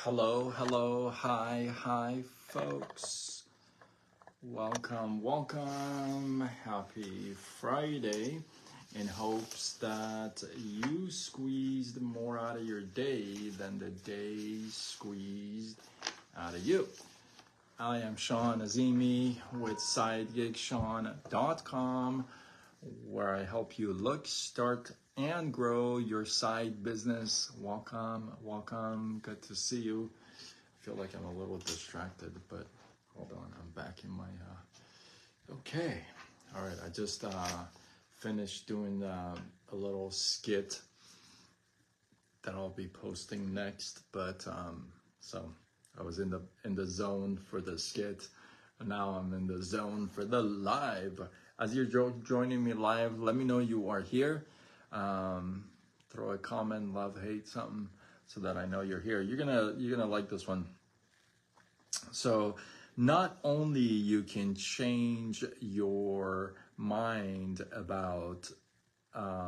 Hi, folks. Welcome. Happy Friday. In hopes that you squeezed more out of your day than the day squeezed out of you. I am Sean Azimi with SideGigSean.com, where I help you look, start, and grow your side business. Welcome. Good to see you. I feel like I'm a little distracted, but hold on, I'm back in my. Okay, all right. I just finished doing a little skit that I'll be posting next, but so I was in the zone for the skit. Now I'm in the zone for the live. As you're joining me live, let me know you are here. Throw a comment, love, hate, something, so that I know you're here. You're gonna like this one. So not only you can change your mind about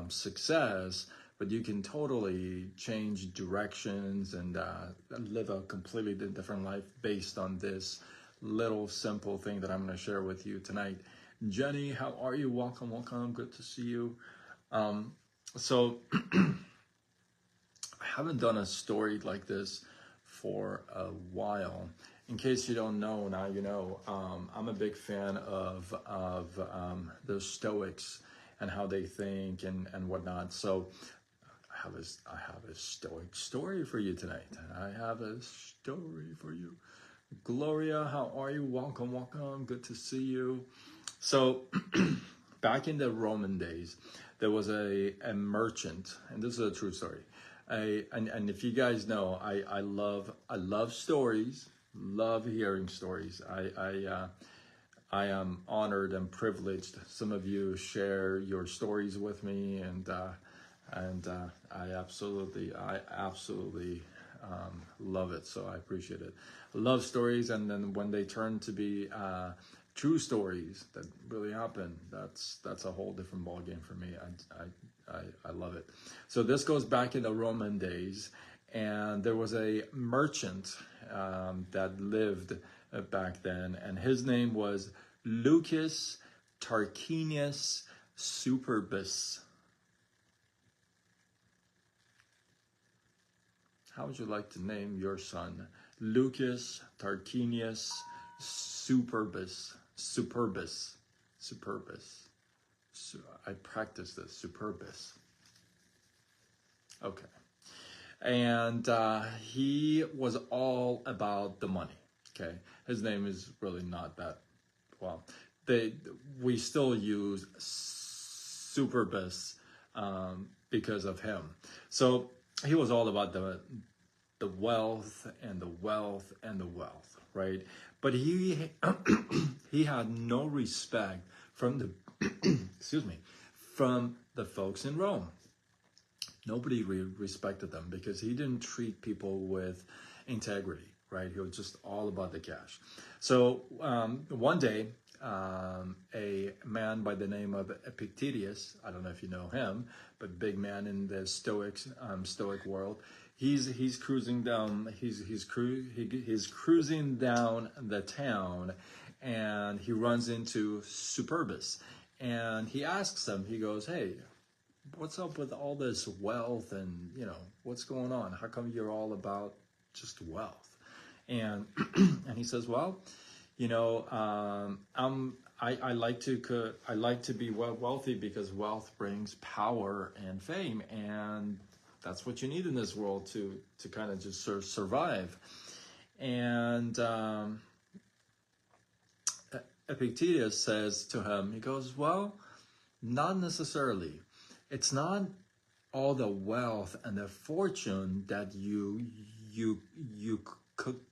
success, but you can totally change directions and live a completely different life based on this little simple thing that I'm going to share with you tonight. Jenny, how are you? Welcome. Good to see you. So I haven't done a story like this for a while. In case you don't know, now you know. I'm a big fan of the Stoics and how they think and whatnot. So I have a Stoic story for you tonight. Gloria, how are you? Welcome. Good to see you. So back in the Roman days, there was a merchant, and this is a true story. And if you guys know, I love stories, love hearing stories. I am honored and privileged. Some of you share your stories with me, and I absolutely love it. So I appreciate it. I love stories, and then when they turn to be true stories that really happen, that's a whole different ballgame for me. I love it. So this goes back in the Roman days, and there was a merchant that lived back then, and his name was Lucius Tarquinius Superbus. How would you like to name your son? Lucius Tarquinius Superbus. I practice this. Superbus. Okay. And he was all about the money. Okay. His name is really not that well. We still use Superbus because of him. So he was all about the wealth and the wealth and the wealth, right? But he he had no respect from the from the folks in Rome. Nobody respected them because he didn't treat people with integrity, right? He was just all about the cash. So one day, a man by the name of Epictetus, I don't know if you know him, but big man in the Stoic world. He's cruising down. He's cruising down the town, and he runs into Superbus, and he asks him. He goes, "Hey, what's up with all this wealth, and what's going on? How come you're all about just wealth?" And and he says, "Well, I like to be wealthy because wealth brings power and fame, and that's what you need in this world to kind of just survive." And Epictetus says to him, he goes, "Well, not necessarily. It's not all the wealth and the fortune that you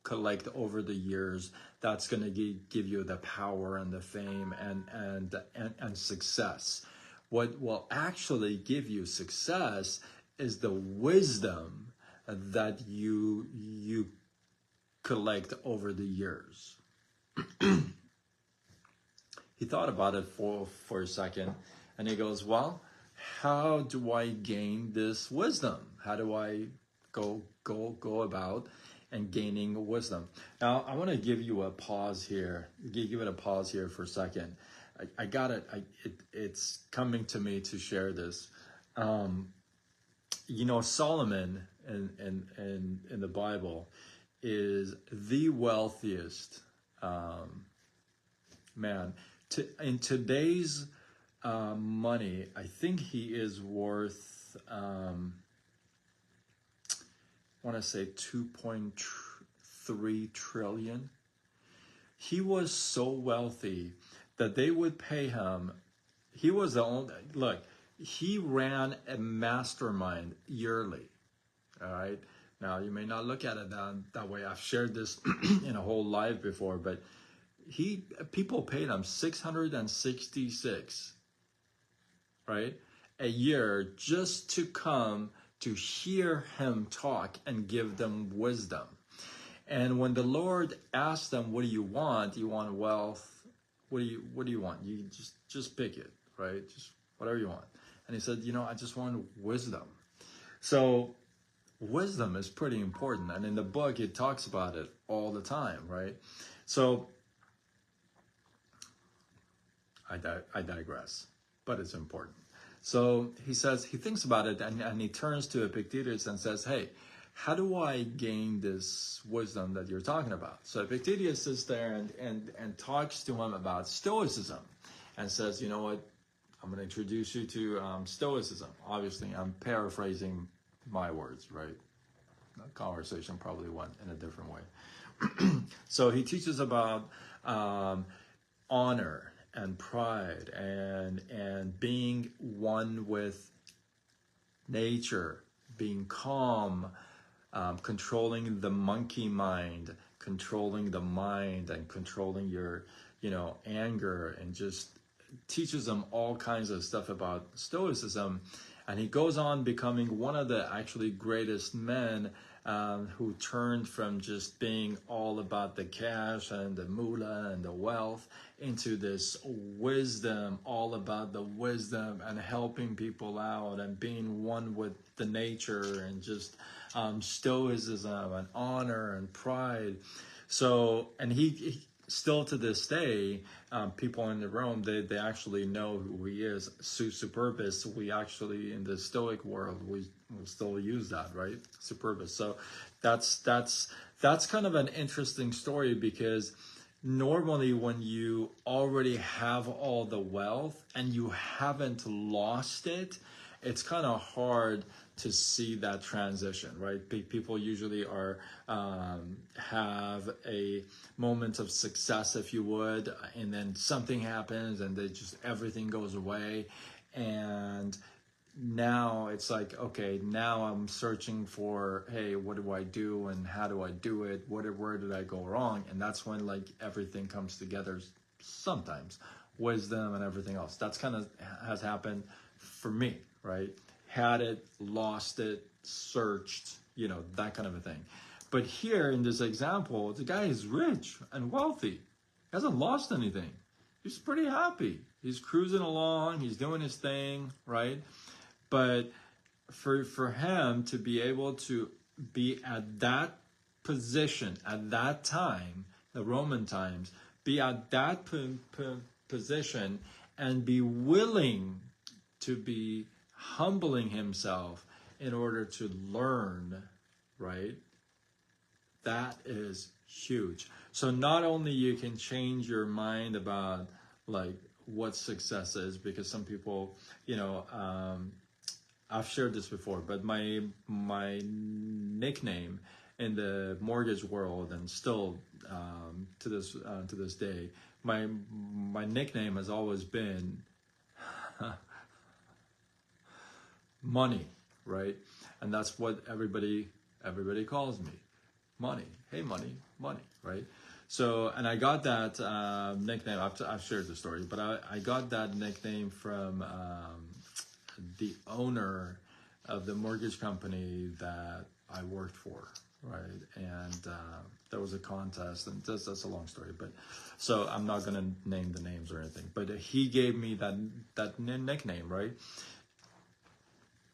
collect over the years that's going to give you the power and the fame and success. What will actually give you success is the wisdom that you collect over the years." He thought about it for a second, and he goes, "Well, how do I gain this wisdom? How do I go about and gaining wisdom. Now, I want to give you a pause here. Give it a pause here for a second. I got it. It's coming to me to share this. Solomon in the Bible is the wealthiest man. In today's money, I think he is worth, I want to say 2.3 trillion. He was so wealthy that they would pay him. He was the only, look, he ran a mastermind yearly. All right. Now, you may not look at it that way. I've shared this in a whole live before, but people paid him 666, right, a year just to come to hear him talk and give them wisdom. And when the Lord asked them, what do you want? You want wealth? What do you want? You just pick it, right? Just whatever you want. And he said, I just want wisdom. So wisdom is pretty important. And in the book, it talks about it all the time, right? So I digress, but it's important. So he says, he thinks about it, and he turns to Epictetus and says, hey, how do I gain this wisdom that you're talking about? So Epictetus sits there and talks to him about Stoicism and says, you know what, I'm going to introduce you to Stoicism. Obviously, I'm paraphrasing my words, right? The conversation probably went in a different way. So he teaches about honor and pride and being one with nature, being calm, controlling the monkey mind, controlling the mind, and controlling your, anger, and just teaches them all kinds of stuff about Stoicism. And he goes on becoming one of the actually greatest men who turned from just being all about the cash and the moolah and the wealth into this wisdom, all about the wisdom and helping people out and being one with the nature and just Stoicism and honor and pride. So, and he still to this day, people in Rome, they actually know who he is. Superbus, we actually, in the Stoic world, we still use that, right? Superbus. So that's kind of an interesting story, because normally when you already have all the wealth and you haven't lost it, it's kind of hard to see that transition, right? People usually have a moment of success, if you would, and then something happens and everything goes away. And now it's like, okay, now I'm searching for, hey, what do I do and how do I do it? Where did I go wrong? And that's when everything comes together sometimes, wisdom and everything else. That's kind of has happened for me, right? Had it, lost it, searched, that kind of a thing. But here in this example, the guy is rich and wealthy. He hasn't lost anything. He's pretty happy. He's cruising along. He's doing his thing, right? But for him to be able to be at that position at that time, the Roman times, be at that position and be willing to be humbling himself in order to learn, right? That is huge. So not only you can change your mind about what success is, because some people, I've shared this before, but my nickname in the mortgage world, and still to this day, my nickname has always been money, right? And that's what everybody calls me, money. Hey, money, right? So, and I got that nickname. I've shared the story, but I got that nickname from the owner of the mortgage company that I worked for, right? And there was a contest, and that's a long story, but so I'm not gonna name the names or anything. But he gave me that nickname, right?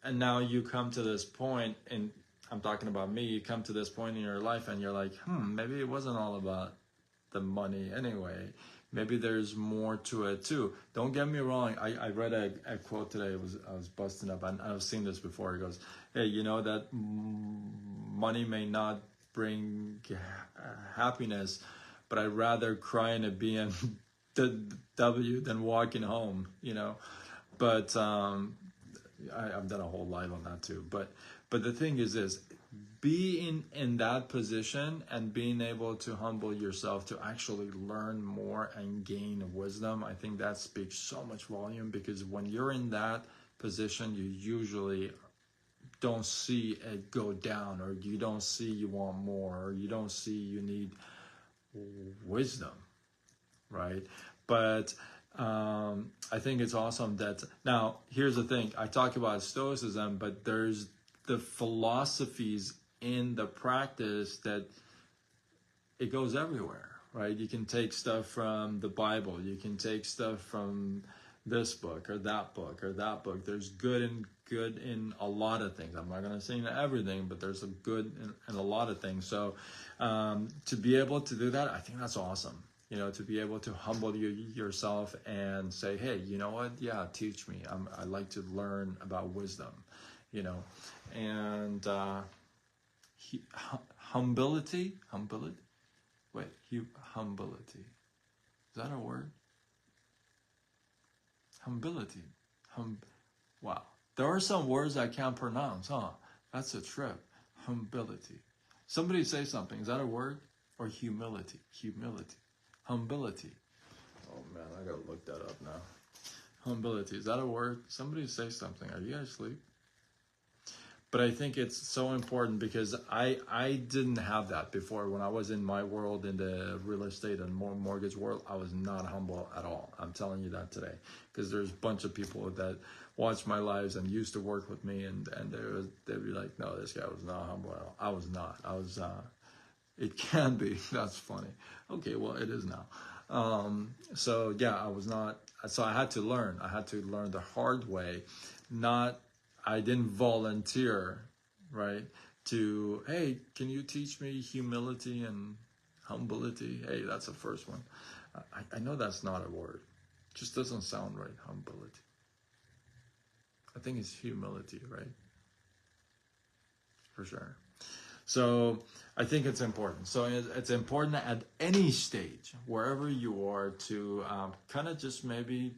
And now you come to this point, and I'm talking about me, you come to this point in your life and you're like, maybe it wasn't all about the money anyway. Maybe there's more to it too. Don't get me wrong. I read a quote today. I was busting up. I've seen this before. It goes, hey, you know that money may not bring happiness, but I'd rather cry in a BMW than walking home, you know. But I've done a whole live on that too. But the thing is this, be in that position and being able to humble yourself to actually learn more and gain wisdom. I think that speaks so much volume, because when you're in that position, you usually don't see it go down, or you don't see you want more, or you don't see you need wisdom, right? But I think it's awesome that, now here's the thing, I talk about Stoicism, but there's the philosophies in the practice that it goes everywhere, right? You can take stuff from the Bible, you can take stuff from this book or that book or that book. There's good in a lot of things. I'm not going to say everything, but there's a good in a lot of things. So to be able to do that, I think that's awesome. You know, to be able to humble yourself and say, hey, you know what? Yeah, teach me. I like to learn about wisdom, you know. And humility. Humility. Is that a word? Humility. Wow. There are some words I can't pronounce, huh? That's a trip. Humility. Somebody say something. Is that a word? Or humility? Humility. Humility. Oh man, I gotta look that up now. Humility. Is that a word? Somebody say something. Are you guys asleep? But I think it's so important, because I didn't have that before. When I was in my world, in the real estate and mortgage world, I was not humble at all. I'm telling you that today, because there's a bunch of people that watch my lives and used to work with me, and they'd be like, no, this guy was not humble at all. I was not. I was. It can be. That's funny. Okay, well, it is now. So yeah, I was not. So I had to learn. I had to learn the hard way. I didn't volunteer, right? To, hey, can you teach me humility and humility? Hey, that's the first one. I know that's not a word. It just doesn't sound right. Humility. I think it's humility, right? For sure. So I think it's important. So it's important at any stage, wherever you are, to kind of just maybe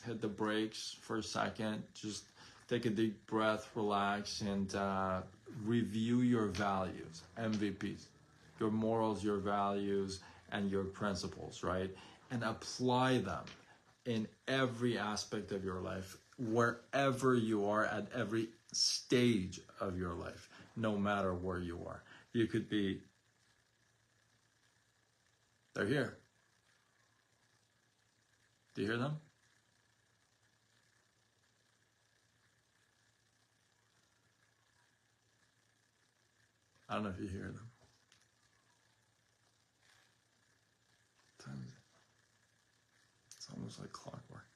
hit the brakes for a second, just take a deep breath, relax, and review your values, MVPs, your morals, your values, and your principles, right? And apply them in every aspect of your life, wherever you are, at every stage of your life, no matter where you are. You could be, they're here. Do you hear them? I don't know if you hear them. It's almost like clockwork.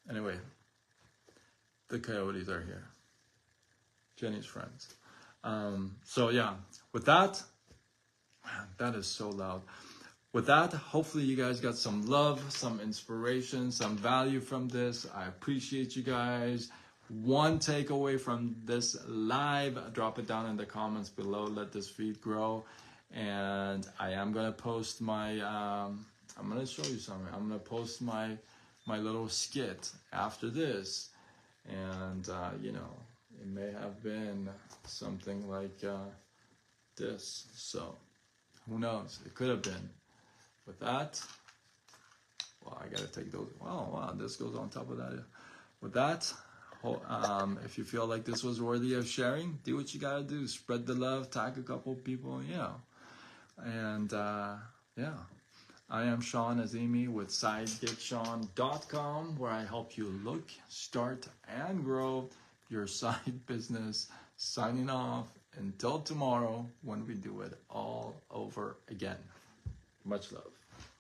Anyway, the coyotes are here. Jenny's friends. So yeah, with that, man, that is so loud. With that, hopefully you guys got some love, some inspiration, some value from this. I appreciate you guys. One takeaway from this live, drop it down in the comments below. Let this feed grow. And I am going to post my, I'm going to show you something. I'm going to post my little skit after this. And, you know, it may have been something like this. So who knows? It could have been. With that, well, I gotta take those. Wow, this goes on top of that. With that, if you feel like this was worthy of sharing, do what you gotta do. Spread the love, tag a couple people, you know. And yeah, I am Sean Azimi with SideGetSean.com, where I help you look, start, and grow your side business. Signing off until tomorrow, when we do it all over again. Much love.